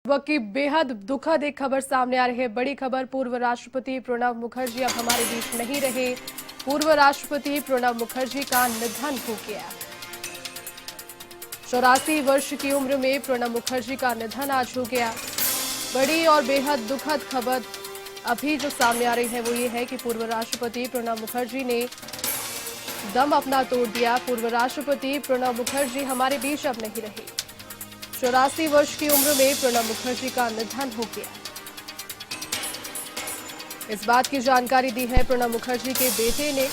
वक्त की बेहद दुखद एक खबर सामने आ रही है। बड़ी खबर, पूर्व राष्ट्रपति प्रणब मुखर्जी अब हमारे बीच नहीं रहे। पूर्व राष्ट्रपति प्रणब मुखर्जी का निधन हो गया। 84 वर्ष की उम्र में प्रणब मुखर्जी का निधन आज हो गया। बड़ी और बेहद दुखद खबर अभी जो सामने आ रही है वो ये है कि पूर्व राष्ट्रपति प्रणब मुखर्जी ने दम अपना तोड़ दिया। पूर्व राष्ट्रपति प्रणब मुखर्जी हमारे बीच अब नहीं रहे। 84 वर्ष की उम्र में प्रणब मुखर्जी का निधन हो गया। इस बात की जानकारी दी है प्रणब मुखर्जी के बेटे ने।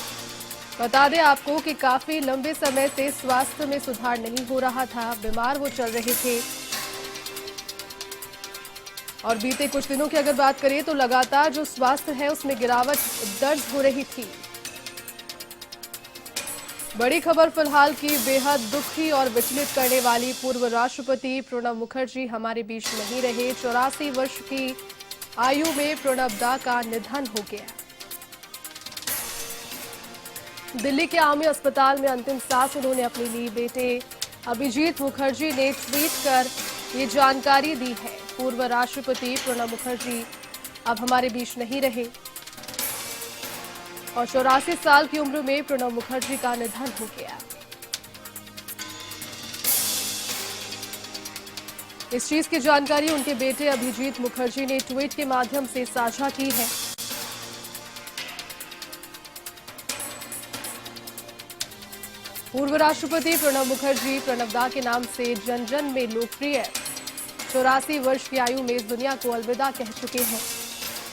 बता दें आपको कि काफी लंबे समय से स्वास्थ्य में सुधार नहीं हो रहा था, बीमार वो चल रहे थे और बीते कुछ दिनों की अगर बात करें तो लगातार जो स्वास्थ्य है उसमें गिरावट दर्ज हो रही थी। बड़ी खबर फिलहाल की बेहद दुखी और विचलित करने वाली, पूर्व राष्ट्रपति प्रणब मुखर्जी हमारे बीच नहीं रहे। 84 वर्ष की आयु में प्रणब दा का निधन हो गया। दिल्ली के आर्मी अस्पताल में अंतिम सांस उन्होंने अपनी ली। बेटे अभिजीत मुखर्जी ने ट्वीट कर ये जानकारी दी है। पूर्व राष्ट्रपति प्रणब मुखर्जी अब हमारे बीच नहीं रहे और 84 साल की उम्र में प्रणब मुखर्जी का निधन हो गया। इस चीज की जानकारी उनके बेटे अभिजीत मुखर्जी ने ट्वीट के माध्यम से साझा की है। पूर्व राष्ट्रपति प्रणब मुखर्जी प्रणब दा के नाम से जन जन में लोकप्रिय। 84 वर्ष की आयु में इस दुनिया को अलविदा कह चुके हैं।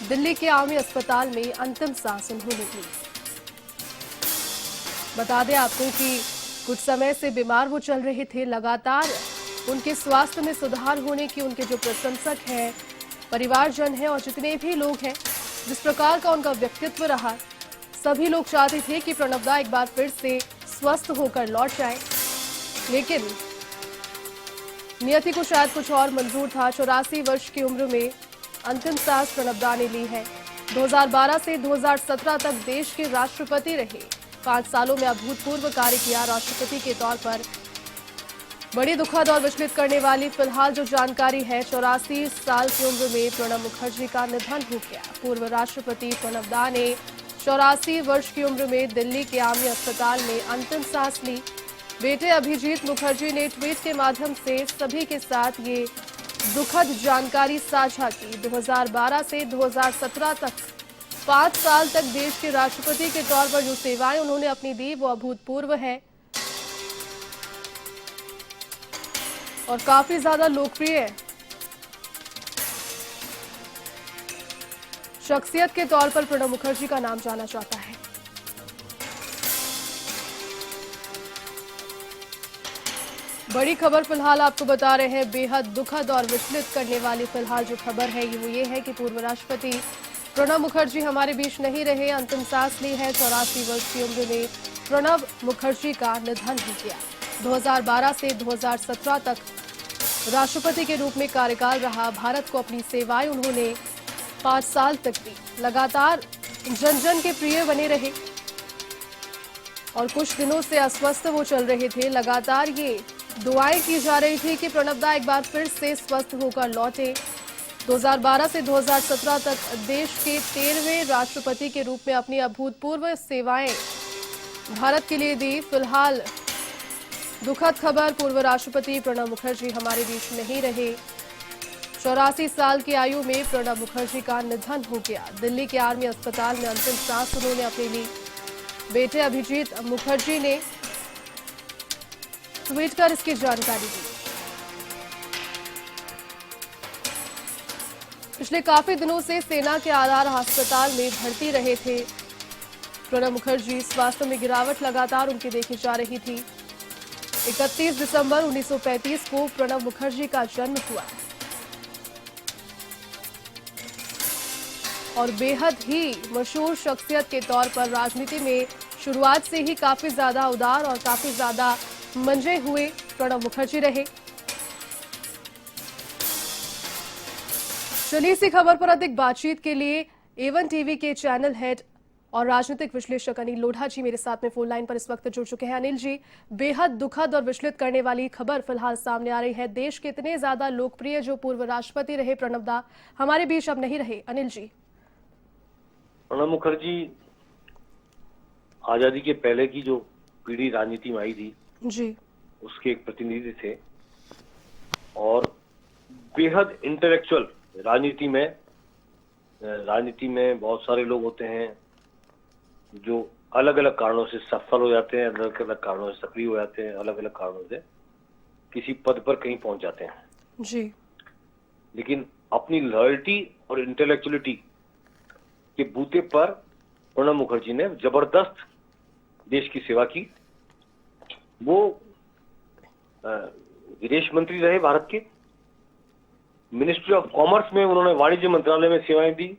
दिल्ली के आर्मी अस्पताल में अंतिम सांस उन्होंने ली। बता दें आपको कि कुछ समय से बीमार वो चल रहे थे। लगातार उनके स्वास्थ्य में सुधार होने की उनके जो प्रशंसक हैं, परिवारजन हैं और जितने भी लोग हैं, जिस प्रकार का उनका व्यक्तित्व रहा, सभी लोग चाहते थे कि प्रणब दा एक बार फिर से स्वस्थ होकर लौट जाए, लेकिन नियति को शायद कुछ और मंजूर था। 84 वर्ष की उम्र में अंतिम सांस प्रणब दा ने ली है। 2012 से 2017 तक देश के राष्ट्रपति रहे। 5 सालों में अभूतपूर्व कार्य किया राष्ट्रपति के तौर पर। बड़ी दुखद और विचलित करने वाली फिलहाल जो जानकारी है, 84 साल की उम्र में प्रणब मुखर्जी का निधन हो गया। पूर्व राष्ट्रपति प्रणब दा ने 84 वर्ष की उम्र में दिल्ली के आर्मी अस्पताल में अंतिम सांस ली। बेटे अभिजीत मुखर्जी ने ट्वीट के माध्यम से सभी के साथ ये दुखद जानकारी साझा की। 2012 से 2017 तक 5 साल तक देश के राष्ट्रपति के तौर पर जो सेवाएं उन्होंने अपनी दी वो अभूतपूर्व है और काफी ज्यादा लोकप्रिय है। शख्सियत के तौर पर प्रणब मुखर्जी का नाम जाना जाता है। बड़ी खबर फिलहाल आपको बता रहे हैं, बेहद दुखद और विचलित करने वाली फिलहाल जो खबर है वो ये है कि पूर्व राष्ट्रपति प्रणब मुखर्जी हमारे बीच नहीं रहे। अंतिम सांस ली है। 84 वर्ष की उम्र में प्रणब मुखर्जी का निधन हो गया। 2012 से 2017 तक राष्ट्रपति के रूप में कार्यकाल रहा। भारत को अपनी सेवाएं उन्होंने 5 साल तक दी। लगातार जन जन के प्रिय बने रहे और कुछ दिनों से अस्वस्थ वो चल रहे थे। लगातार ये दुआएं की जा रही थी कि प्रणब दा एक बार फिर से स्वस्थ होकर लौटे। 2012 से 2017 तक देश के 13वें राष्ट्रपति के रूप में अपनी अभूतपूर्व सेवाएं भारत के लिए दी। फिलहाल दुखद खबर, पूर्व राष्ट्रपति प्रणब मुखर्जी हमारे बीच नहीं रहे। 84 साल की आयु में प्रणब मुखर्जी का निधन हो गया। दिल्ली के आर्मी अस्पताल में अंतिम सांस उन्होंने अपनी ली। बेटे अभिजीत मुखर्जी ने ट्वीट कर इसकी जानकारी दी। पिछले काफी दिनों से सेना के आधार अस्पताल में भर्ती रहे थे प्रणब मुखर्जी। स्वास्थ्य में गिरावट लगातार उनकी देखी जा रही थी। 31 दिसंबर 1935 को प्रणब मुखर्जी का जन्म हुआ और बेहद ही मशहूर शख्सियत के तौर पर राजनीति में शुरुआत से ही काफी ज्यादा उदार और काफी ज्यादा मंजे हुए प्रणब मुखर्जी रहे। चलिए इसी खबर पर अधिक बातचीत के लिए A1 टीवी के चैनल हेड और राजनीतिक विश्लेषक अनिल लोढ़ा जी मेरे साथ में फोन लाइन पर इस वक्त जुड़ चुके हैं। अनिल जी, बेहद दुखद और विचलित करने वाली खबर फिलहाल सामने आ रही है। देश के इतने ज्यादा लोकप्रिय जो पूर्व राष्ट्रपति रहे प्रणब दा हमारे बीच अब नहीं रहे। अनिल जी, प्रणब मुखर्जी आजादी के पहले की जो पीढ़ी राजनीति में आई थी जी उसके एक प्रतिनिधि थे और बेहद इंटेलेक्चुअल। राजनीति में बहुत सारे लोग होते हैं जो अलग अलग कारणों से सफल हो जाते हैं, अलग अलग कारणों से सक्रिय हो जाते हैं, अलग अलग कारणों से किसी पद पर कहीं पहुंच जाते हैं जी। लेकिन अपनी लॉयल्टी और इंटेलेक्चुअलिटी के बूते पर प्रणब मुखर्जी ने जबरदस्त देश की सेवा की। वो विदेश मंत्री रहे भारत के, मिनिस्ट्री ऑफ कॉमर्स में उन्होंने वाणिज्य मंत्रालय में सेवाएं दी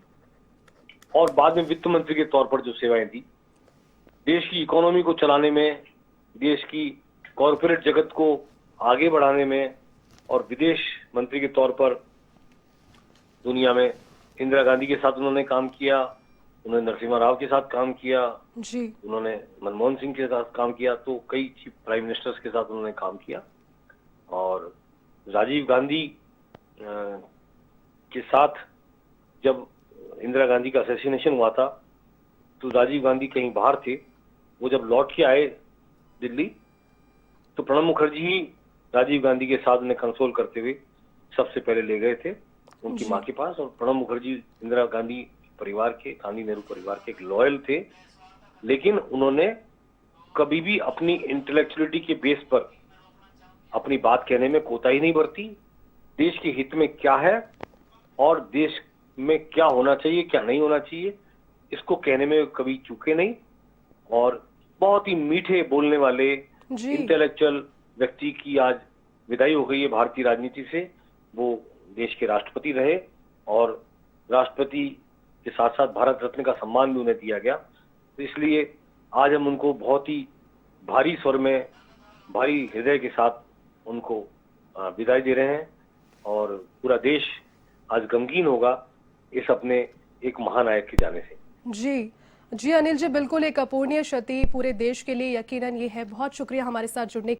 और बाद में वित्त मंत्री के तौर पर जो सेवाएं दी, देश की इकोनॉमी को चलाने में, देश की कॉरपोरेट जगत को आगे बढ़ाने में और विदेश मंत्री के तौर पर दुनिया में इंदिरा गांधी के साथ उन्होंने काम किया, उन्होंने नरसिम्हा राव के साथ काम किया जी। उन्होंने मनमोहन सिंह के साथ काम किया, तो कई चीफ प्राइम मिनिस्टर्स के साथ उन्होंने काम किया। और राजीव गांधी के साथ जब इंदिरा गांधी का असैसिनेशन हुआ था तो राजीव गांधी कहीं बाहर थे, वो जब लौट के आए दिल्ली तो प्रणब मुखर्जी ही राजीव गांधी के साथ उन्हें कंसोल करते हुए सबसे पहले ले गए थे उनकी मां के पास। और प्रणब मुखर्जी इंदिरा गांधी परिवार के, गांधी नेहरू परिवार के एक लॉयल थे, लेकिन उन्होंने कभी भी अपनी इंटेलेक्चुअलिटी के बेस पर अपनी बात कहने में कोताही नहीं बरती। देश के हित में क्या है और देश में क्या होना चाहिए, क्या नहीं होना चाहिए, इसको कहने में कभी चूके नहीं। और बहुत ही मीठे बोलने वाले इंटेलेक्चुअल व्यक्ति की आज विदाई हो गई है भारतीय राजनीति से। वो देश के राष्ट्रपति रहे और राष्ट्रपति के साथ साथ भारत रत्न का सम्मान भी उन्हें दिया गया। तो इसलिए आज हम उनको बहुत ही भारी स्वर में, भारी हृदय के साथ उनको विदाई दे रहे हैं और पूरा देश आज गमगीन होगा इस अपने एक महानायक के जाने से। जी जी अनिल जी, बिल्कुल एक अपूर्णीय क्षति पूरे देश के लिए यकीनन ये है। बहुत शुक्रिया हमारे साथ जुड़ने